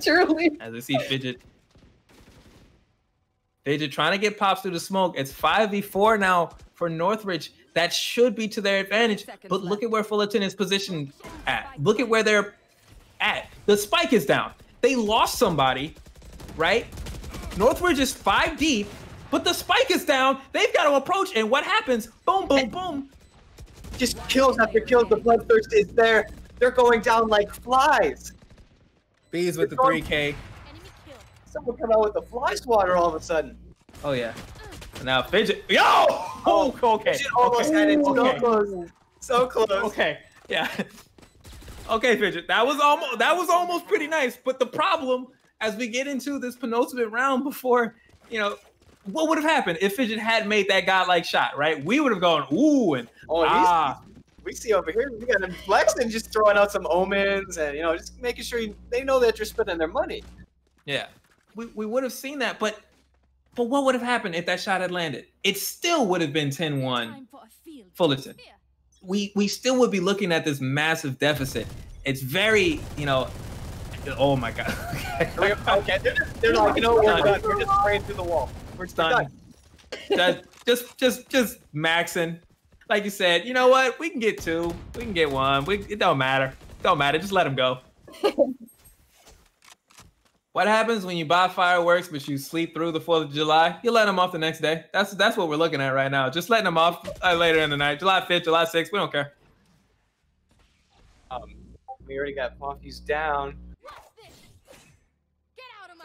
Truly. As I see Fidget. Fidget trying to get Pops through the smoke. It's 5v4 now for Northridge. That should be to their advantage. But look at where Fullerton is positioned at. Look at where they're at. The spike is down. They lost somebody, right? Northridge is 5 deep, but the spike is down. They've got to approach, and what happens? Boom, boom, boom. Just kills after kills. The bloodthirst is there. They're going down like flies. Bees with the 3K. Someone come out with the fly swatter all of a sudden. Oh, yeah. And now Fidget. Yo! Oh, okay. Fidget almost had it. So close. So close. Okay. Yeah. Okay, Fidget. That was almost pretty nice. But the problem, as we get into this penultimate round before, you know, what would have happened if Fidget had made that godlike shot, right? We would have gone, ooh, and we see over here, we got him flexing, just throwing out some omens and, you know, just making sure they know that you're spending their money. Yeah. We would have seen that, but what would have happened if that shot had landed? It still would have been 10-1 Fullerton. We still would be looking at this massive deficit. It's very, you know, oh my God. Okay, they're like, you know, we're done. We're just spraying through the wall. We're done. just maxing. Like you said, you know what? We can get 2. We can get 1. It don't matter. Don't matter. Just let them go. What happens when you buy fireworks but you sleep through the 4th of July? You let them off the next day. That's what we're looking at right now. Just letting them off later in the night. July 5th, July 6th. We don't care. We already got Poffy's down.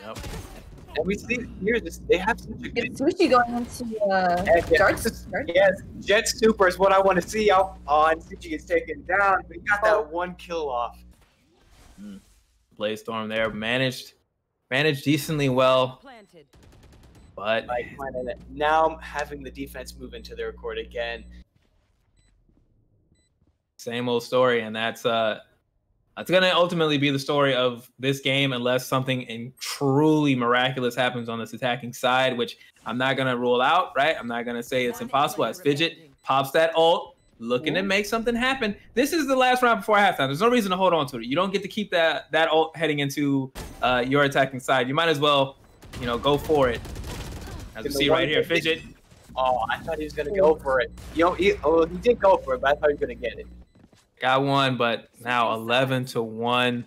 Yep. And we see here they have such a good It's Sushi going into darts. Yes, Jet Super is what I want to see out on. Sushi gets taken down. We got that 1 kill off. Blaze Storm there managed decently well, but now having the defense move into their court again. Same old story, and that's going to ultimately be the story of this game unless something truly miraculous happens on this attacking side, which I'm not going to rule out, right? I'm not going to say it's impossible. As Fidget pops that ult, looking to make something happen. This is the last round before halftime. There's no reason to hold on to it. You don't get to keep that ult heading into your attacking side. You might as well, you know, go for it. As you see right here, Fidget. Oh, I thought he was going to go for it. You know, he did go for it, but I thought he was going to get it. Got 1, but now 11-1.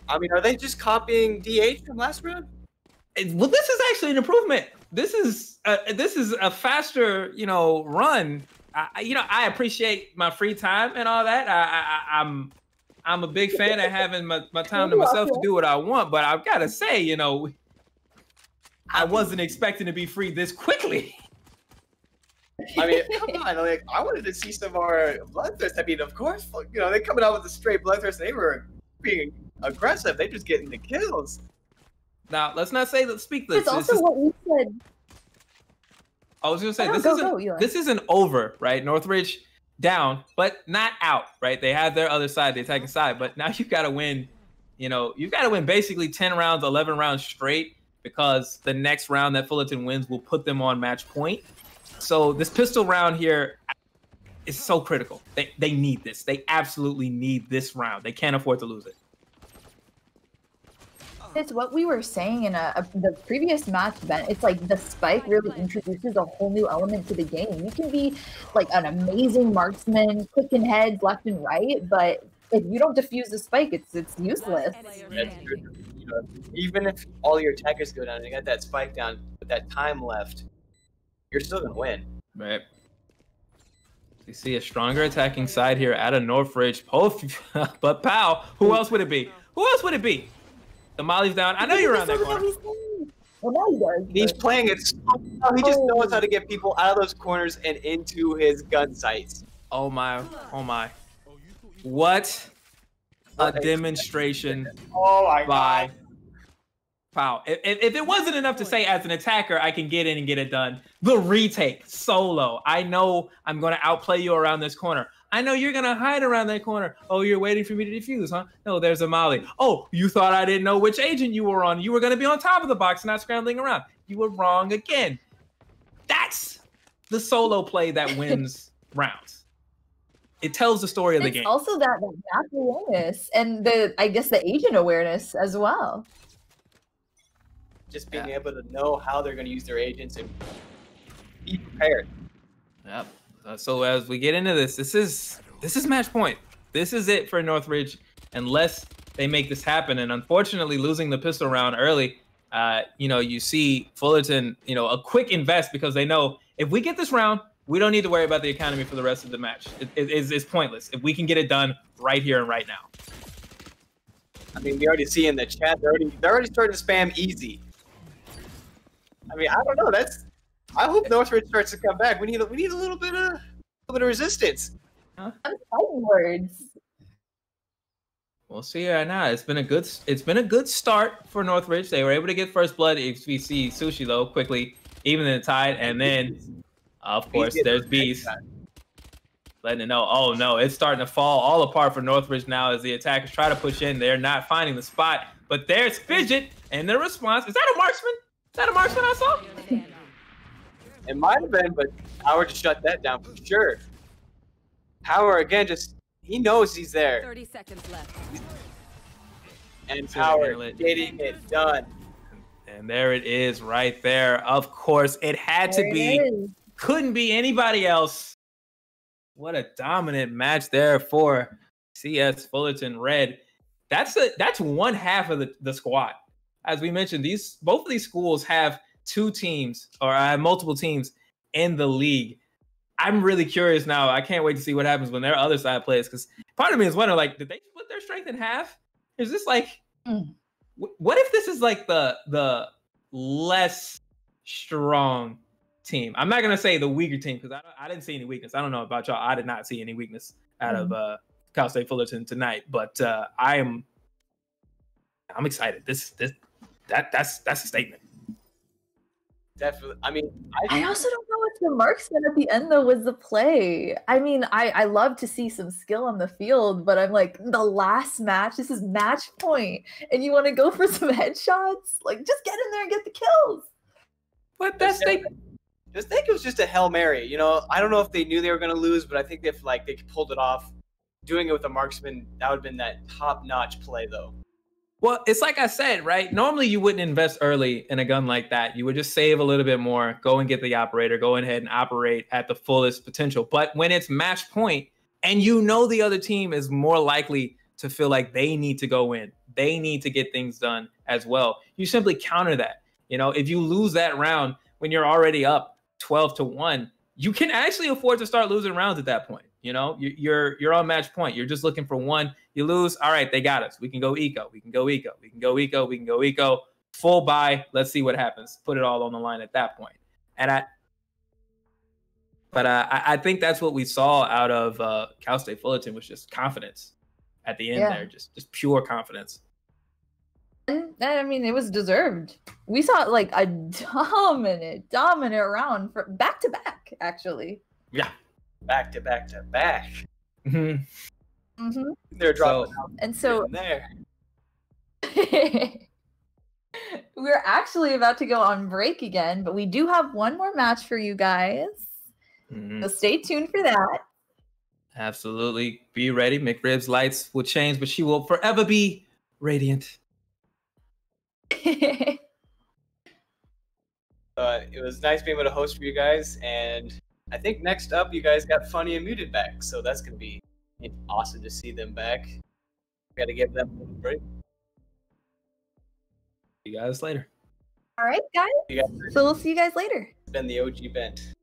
I mean, are they just copying DH from last round? Well, this is actually an improvement. This is a faster, you know, run. I appreciate my free time and all that. I'm a big fan of having my time to myself to do what I want. But I've got to say, you know, I wasn't expecting to be free this quickly. I mean, come on! Like, I wanted to see some more bloodthirst. I mean, of course, you know, they're coming out with a straight bloodthirst. They were being aggressive. They just getting the kills. Now, let's not say speak this. It's also what we said. I was gonna say this isn't over, right? Northridge down, but not out, right? They have their other side, the attacking side, but now you've got to win. You know, you've got to win basically 10 rounds, 11 rounds straight, because the next round that Fullerton wins will put them on match point. So this pistol round here is so critical. They need this. They absolutely need this round. They can't afford to lose it. It's what we were saying in the previous match event. It's like the spike really introduces a whole new element to the game. You can be like an amazing marksman, clicking heads left and right, but if you don't defuse the spike, it's useless. That's true. You know, even if all your attackers go down and you got that spike down with that time left, you're still gonna win. Right. You see a stronger attacking side here out of Northridge. Both, but Pow, who else would it be? Who else would it be? The Molly's down. I know you're around that corner. Well, now he does. He's playing it so well. He just knows how to get people out of those corners and into his gun sights. Oh my, oh my. What a demonstration by Pow. If it wasn't enough to say as an attacker, I can get in and get it done. The retake, solo. I know I'm going to outplay you around this corner. I know you're going to hide around that corner. Oh, you're waiting for me to defuse, huh? No, there's a Molly. Oh, you thought I didn't know which agent you were on. You were going to be on top of the box, not scrambling around. You were wrong again. That's the solo play that wins rounds. it tells the story of the It's game. also that map awareness and I guess the agent awareness as well. Just being able to know how they're going to use their agents and be prepared. Yep. So as we get into this is match point. This is it for Northridge, unless they make this happen. And unfortunately, losing the pistol round early, you see Fullerton, a quick invest because they know if we get this round, we don't need to worry about the economy for the rest of the match. It's pointless if we can get it done right here and right now. I mean, we already see in the chat they're already starting to spam easy. I mean, I don't know. I hope Northridge starts to come back. We need a little bit of resistance. I'm fighting words. We'll see right now. It's been a good start for Northridge. They were able to get first blood. We see Sushi though quickly, even in the tide, and then of course there's Beast letting it know. Oh no, it's starting to fall all apart for Northridge now as the attackers try to push in. They're not finding the spot, but there's Fidget and the response. Is that a marksman? Is that a marksman I saw? It might have been, but Power just shut that down for sure. Power again, he knows he's there. 30 seconds left. And Power getting it done. And there it is right there. Of course, it had to be. Couldn't be anybody else. What a dominant match there for CS Fullerton Red. That's one half of the squad. As we mentioned, both of these schools have two teams or multiple teams in the league. I'm really curious now. I can't wait to see what happens when their other side plays, because part of me is wondering, like, did they split their strength in half? Is this like, what if this is like the less strong team? I'm not gonna say the weaker team because I didn't see any weakness. I don't know about y'all. I did not see any weakness out of Cal State Fullerton tonight, but I'm excited. That's a statement. Definitely. I mean, I also don't know if the marksman at the end though was the play. I mean, I love to see some skill on the field, but I'm like, the last match, this is match point, and you want to go for some headshots? Like, just get in there and get the kills. What that statement? Just think it was just a Hail Mary. I don't know if they knew they were going to lose, but I think if they pulled it off, doing it with a marksman, that would have been that top-notch play, though. Well, it's like I said, right? Normally, you wouldn't invest early in a gun like that. You would just save a little bit more, go and get the operator, go ahead and operate at the fullest potential. But when it's match point and the other team is more likely to feel like they need to go in, they need to get things done as well, you simply counter that. If you lose that round when you're already up 12-1, you can actually afford to start losing rounds at that point. You're on match point. You're just looking for one. You lose. All right, they got us. We can go eco. We can go eco. We can go eco. We can go eco. Full buy. Let's see what happens. Put it all on the line at that point. But I think that's what we saw out of Cal State Fullerton was just confidence at the end there, just pure confidence. And I mean, it was deserved. We saw like a dominant round for back to back, actually. Yeah. Back to back to back. Mm-hmm. Mm-hmm. They're dropping out. And so there. We're actually about to go on break again, but we do have one more match for you guys. Mm-hmm. So stay tuned for that. Absolutely. Be ready. McRib's lights will change, but she will forever be radiant. It was nice being able to host for you guys, and I think next up you guys got Funny and Muted back, so that's gonna be awesome to see them back. Got to give them a little break. See you guys later. All right, guys. So we'll see you guys later. It's been the OG Bent.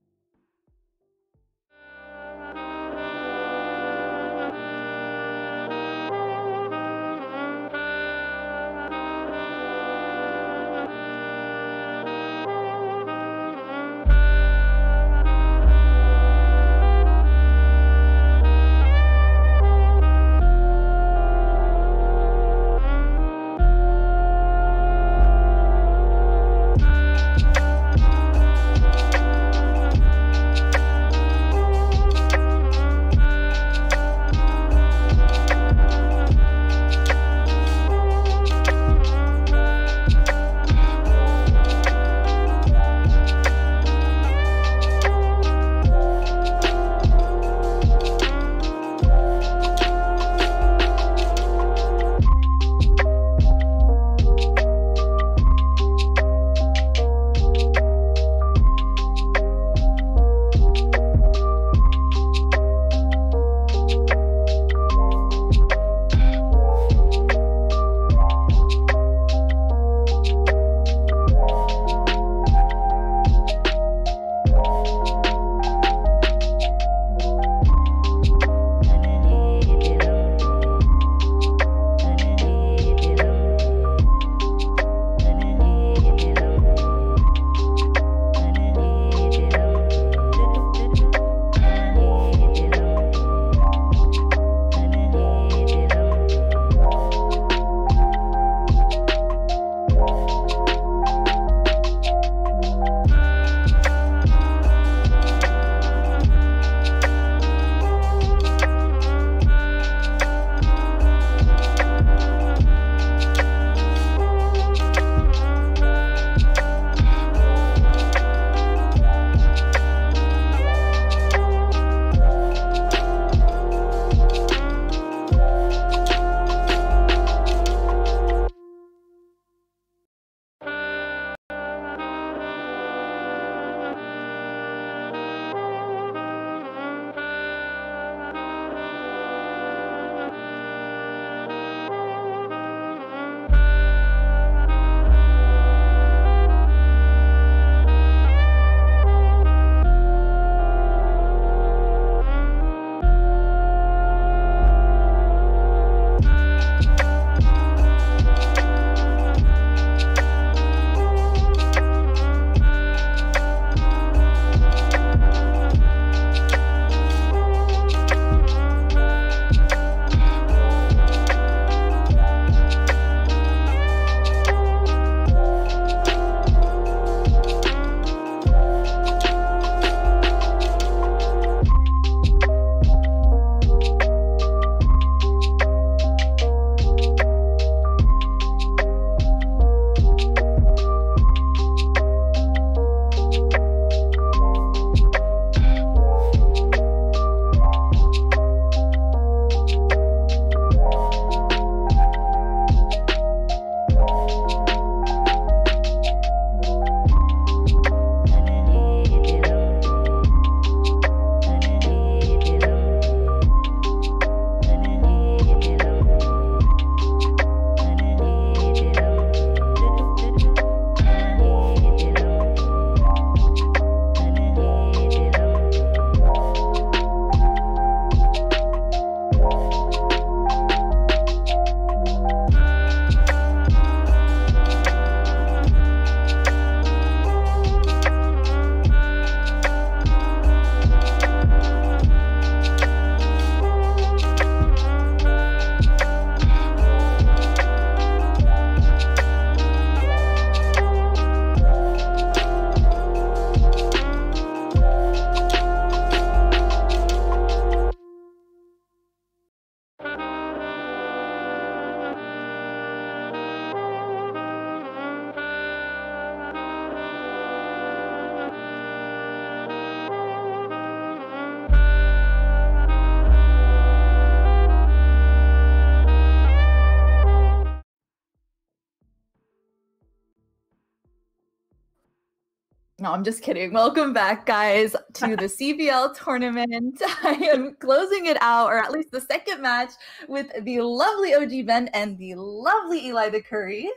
No, I'm just kidding. Welcome back, guys, to the CVL tournament. I am closing it out, or at least the second match, with the lovely OG Ben and the lovely Eli the Curry.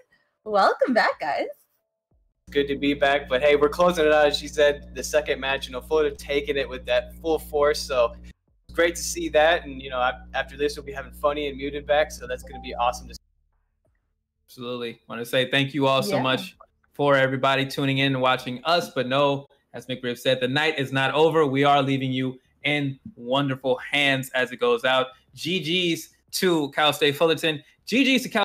Welcome back, guys. Good to be back, but hey, we're closing it out. As she said, the second match, Florida taking it with that full force. So great to see that. And, after this, we'll be having Funny and Muted back. So that's going to be awesome to see. Absolutely. I want to say thank you all so much for everybody tuning in and watching us. But no, as McRib said, the night is not over. We are leaving you in wonderful hands as it goes out. GG's to Cal State Fullerton. GG's to Cal